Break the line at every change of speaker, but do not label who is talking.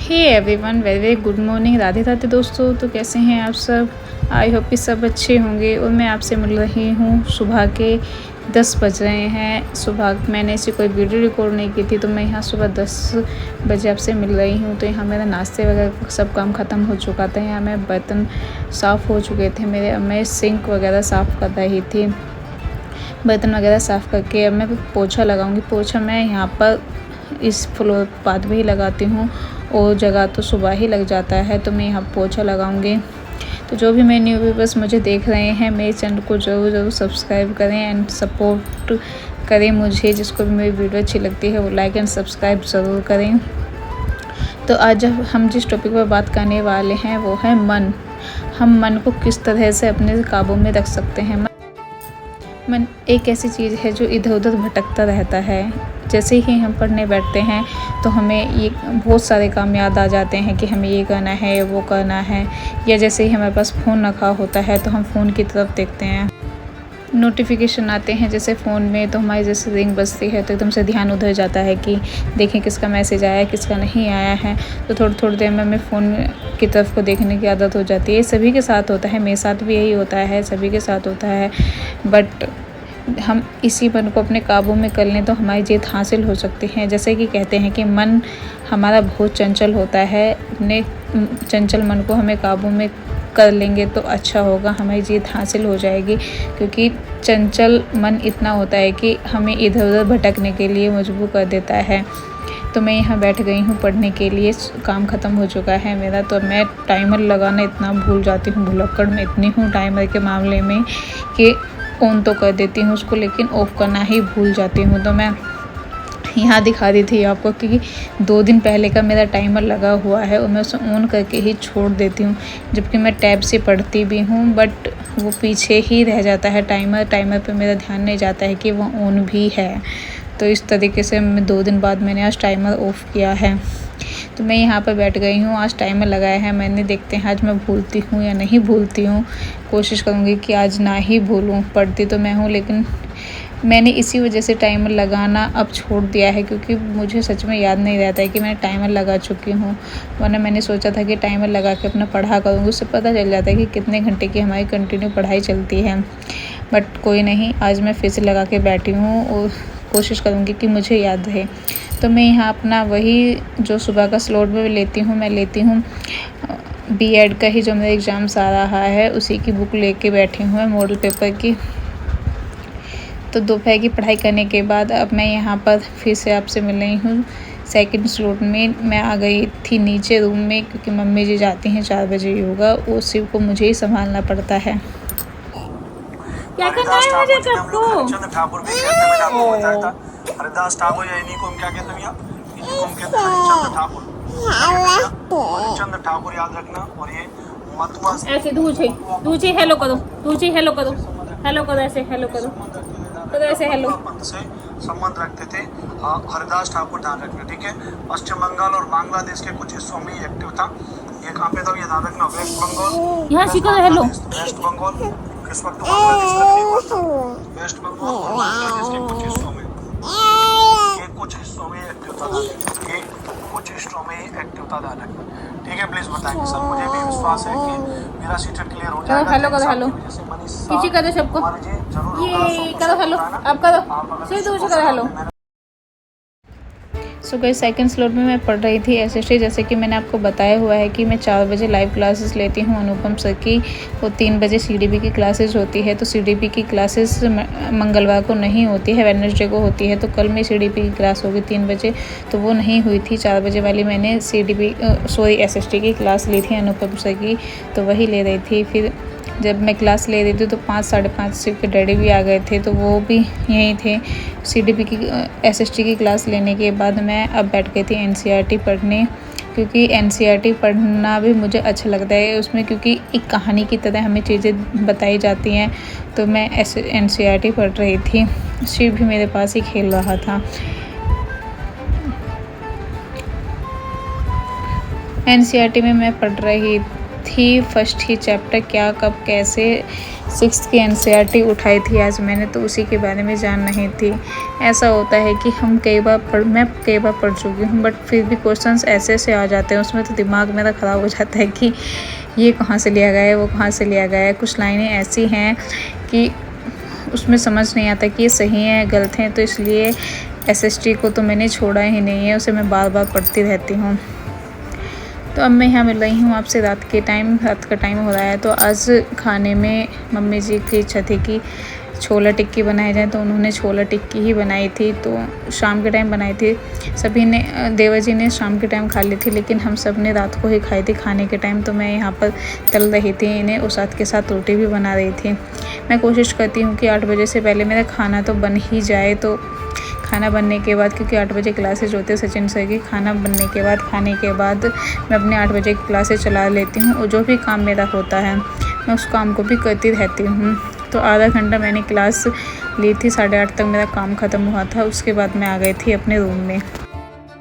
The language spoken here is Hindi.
हे everyone, very very good morning. Radhe Radhe दोस्तों। तो कैसे हैं आप सब? आई होप कि सब अच्छे होंगे। और मैं आपसे मिल रही हूँ सुबह के 10 बज रहे हैं। सुबह मैंने ऐसी कोई वीडियो रिकॉर्ड नहीं की थी, तो मैं यहाँ सुबह 10 बजे आपसे मिल रही हूँ। तो यहाँ मेरा नाश्ते वगैरह सब काम ख़त्म हो चुका था। यहाँ मैं बर्तन साफ़ हो चुके थे मेरे। अब मैं सिंक वगैरह साफ़ कर रही थी। बर्तन वगैरह साफ़ करके अब मैं पोछा लगाऊंगी। पोछा मैं यहाँ पर इस फ्लोर पाथ में ही लगाती हूँ, और जगह तो सुबह ही लग जाता है। तो मैं यहाँ पोछा लगाऊंगी। तो जो भी मेरे न्यू व्यूअर्स मुझे देख रहे हैं, मेरे चैनल को ज़रूर सब्सक्राइब करें एंड सपोर्ट करें मुझे। जिसको भी मेरी वीडियो अच्छी लगती है वो लाइक एंड सब्सक्राइब ज़रूर करें। तो आज हम जिस टॉपिक पर बात करने वाले हैं वो है मन। हम मन को किस तरह से अपने काबू में रख सकते हैं। मन एक ऐसी चीज़ है जो इधर उधर भटकता रहता है। जैसे ही हम पढ़ने बैठते हैं तो हमें ये बहुत सारे काम याद आ जाते हैं कि हमें ये करना है, वो करना है। या जैसे ही हमारे पास फ़ोन रखा होता है तो हम फ़ोन की तरफ देखते हैं, नोटिफिकेशन आते हैं जैसे फ़ोन में, तो हमारी जैसे रिंग बजती है तो एकदम से ध्यान उधर जाता है कि देखें किसका मैसेज आया है, किसका नहीं आया है। तो थोड़ी देर में हमें फ़ोन की तरफ को देखने की आदत हो जाती है। सभी के साथ होता है, मेरे साथ भी यही होता है, सभी के साथ होता है। बट हम इसी मन को अपने काबू में कर लें तो हमारी जीत हासिल हो सकती है। जैसे कि कहते हैं कि मन हमारा बहुत चंचल होता है। अपने चंचल मन को हमें काबू में कर लेंगे तो अच्छा होगा, हमारी जीत हासिल हो जाएगी। क्योंकि चंचल मन इतना होता है कि हमें इधर उधर भटकने के लिए मजबूर कर देता है। तो मैं यहाँ बैठ गई हूँ पढ़ने के लिए। काम ख़त्म हो चुका है मेरा। तो मैं टाइमर लगाना इतना भूल जाती हूँ, भुलक्कड़ में इतनी हूँ टाइमर के मामले में कि ऑन तो कर देती हूँ उसको, लेकिन ऑफ़ करना ही भूल जाती हूँ। तो मैं यहाँ दिखा दी थी आपको कि 2 दिन पहले का मेरा टाइमर लगा हुआ है, और मैं उसे ऑन करके ही छोड़ देती हूँ। जबकि मैं टैब से पढ़ती भी हूँ, बट वो पीछे ही रह जाता है टाइमर पे मेरा ध्यान नहीं जाता है कि वो ऑन भी है। तो इस तरीके से 2 दिन बाद मैंने आज टाइमर ऑफ़ किया है। तो मैं यहाँ पर बैठ गई हूँ, आज टाइमर लगाया है मैंने। देखते हैं आज मैं भूलती हूँ या नहीं भूलती हूँ। कोशिश करूँगी कि आज ना ही भूलूँ। पढ़ती तो मैं हूँ, लेकिन मैंने इसी वजह से टाइमर लगाना अब छोड़ दिया है, क्योंकि मुझे सच में याद नहीं रहता है कि मैंने टाइमर लगा चुकी हूँ। वरना मैंने सोचा था कि टाइमर लगा के अपना पढ़ा करूँगी, उससे पता चल जाता है कि कितने घंटे की हमारी कंटिन्यू पढ़ाई चलती है। बट कोई नहीं, आज मैं फिर से लगा के बैठी हूँ और कोशिश करूँगी कि मुझे याद रहे। तो मैं यहाँ अपना वही जो सुबह का स्लॉट में लेती हूँ, मैं लेती हूँ बीएड का ही जो मेरा एग्ज़ाम्स आ रहा है, उसी की बुक लेके बैठी हूँ मैं, मॉडल पेपर की। तो दोपहर की पढ़ाई करने के बाद अब मैं यहाँ पर फिर से आपसे मिल रही हूँ सेकंड स्लॉट में। मैं आ गई थी नीचे रूम में, क्योंकि मम्मी जी जाती हैं 4 बजे योगा, उसी को मुझे ही संभालना पड़ता है। क्या करना है मुझे सबको? हरिचंद्र ठाकुर भी कहते हैं, मैंने आपको बताया था। हरिदास ठाकुर या इन्हीं को हम क्या कहते हैं भैया? इन्हीं को हम कहते हैं हरिचंद्र ठाकुर। हरिचंद्र ठाकुर याद रखना। और ये मतुआ ऐसे दूचे हेलो करो, दूचे हेलो करो, हेलो करो, ऐसे हेलो करो, तो ऐसे हेलो पंथ से संबंध रखते थे हरिदास ठाकुर, ध्यान रखना, ठीक है। पश्चिम बंगाल और बांग्लादेश के कुछ हिस्सों में एक्टिव था। ये कहाँ पे था ये ध्यान रखना, वेस्ट बंगाल। यहाँ सीखो हेलो, वेस्ट बंगाल इस वक्त बांग्लादेश में नहीं हुआ था। वेस्ट बंगाल और बांग्लादेश के कुछ हिस्सों में, ये कुछ हिस्सों में एक्टिव था, ये कुछ हिस्सों में एक्टिव था, ध्यान रखना, ठीक है। प्लीज बताएंगे सर, मुझे भी विश्वास है कि मेरा सीटेट क्लियर हो जाएगा। हेलो करो, हेलो किसी करो सबको, ये करो हेलो, अब करो सिर्फ दूर से करो hello. So guys, second slot में मैं पढ़ रही थी एसएसटी। जैसे कि मैंने आपको बताया हुआ है कि मैं 4 बजे लाइव क्लासेस लेती हूँ अनुपम सर की, और 3 बजे सीडीपी की क्लासेस होती है। तो सीडीपी की क्लासेस मंगलवार को नहीं होती है, वेडनेसडे को होती है। तो कल में सीडीपी की क्लास होगी 3 बजे, तो वो नहीं हुई थी। 4 बजे वाली मैंने एसएसटी की क्लास ली थी अनुपम सर की, तो वही ले रही थी। फिर जब मैं क्लास ले रही थी तो 5 साढ़े 5 से के डैडी भी आ गए थे, तो वो भी यहीं थे। सीडीपी की एसएसटी की क्लास लेने के बाद मैं अब बैठ गई थी एनसीईआरटी पढ़ने, क्योंकि एनसीईआरटी पढ़ना भी मुझे अच्छा लगता है उसमें, क्योंकि एक कहानी की तरह हमें चीज़ें बताई जाती हैं। तो मैं एनसीईआरटी पढ़ रही थी। शिव भी मेरे पास ही खेल रहा था। एनसीईआरटी में मैं पढ़ रही थी ही फर्स्ट ही चैप्टर क्या कब कैसे 6th की NCERT उठाई थी आज मैंने, तो उसी के बारे में जान नहीं थी। ऐसा होता है कि मैं कई बार पढ़ चुकी हूँ, बट फिर भी क्वेश्चंस ऐसे ऐसे आ जाते हैं उसमें, तो दिमाग मेरा ख़राब हो जाता है कि ये कहाँ से लिया गया है, वो कहाँ से लिया गया है। कुछ लाइनें ऐसी हैं कि उसमें समझ नहीं आता कि ये सही है गलत हैं, तो इसलिए SST को तो मैंने छोड़ा ही नहीं है, उसे मैं बार बार पढ़ती रहती हूँ। तो अब मैं यहाँ मिल रही हूँ आपसे रात का टाइम हो रहा है। तो आज खाने में मम्मी जी की इच्छा थी कि छोला टिक्की बनाई जाए, तो उन्होंने छोला टिक्की ही बनाई थी। तो शाम के टाइम बनाई थी, सभी ने, देवर जी ने शाम के टाइम खा ली थी, लेकिन हम सब ने रात को ही खाई थी खाने के टाइम। तो मैं यहाँ पर तल रही थी इन्हें और साथ के साथ रोटी भी बना रही थी। मैं कोशिश करती हूँ कि 8 बजे से पहले मेरा खाना तो बन ही जाए। तो खाना बनने के बाद, क्योंकि 8 बजे क्लासेज होते हैं सचिन सर की, खाना बनने के बाद, खाने के बाद मैं अपने 8 बजे की क्लासेज चला लेती हूँ और जो भी काम मेरा होता है मैं उस काम को भी करती रहती हूँ। तो आधा घंटा मैंने क्लास ली थी, 8:30 तक मेरा काम ख़त्म हुआ था। उसके बाद मैं आ गई थी अपने रूम में।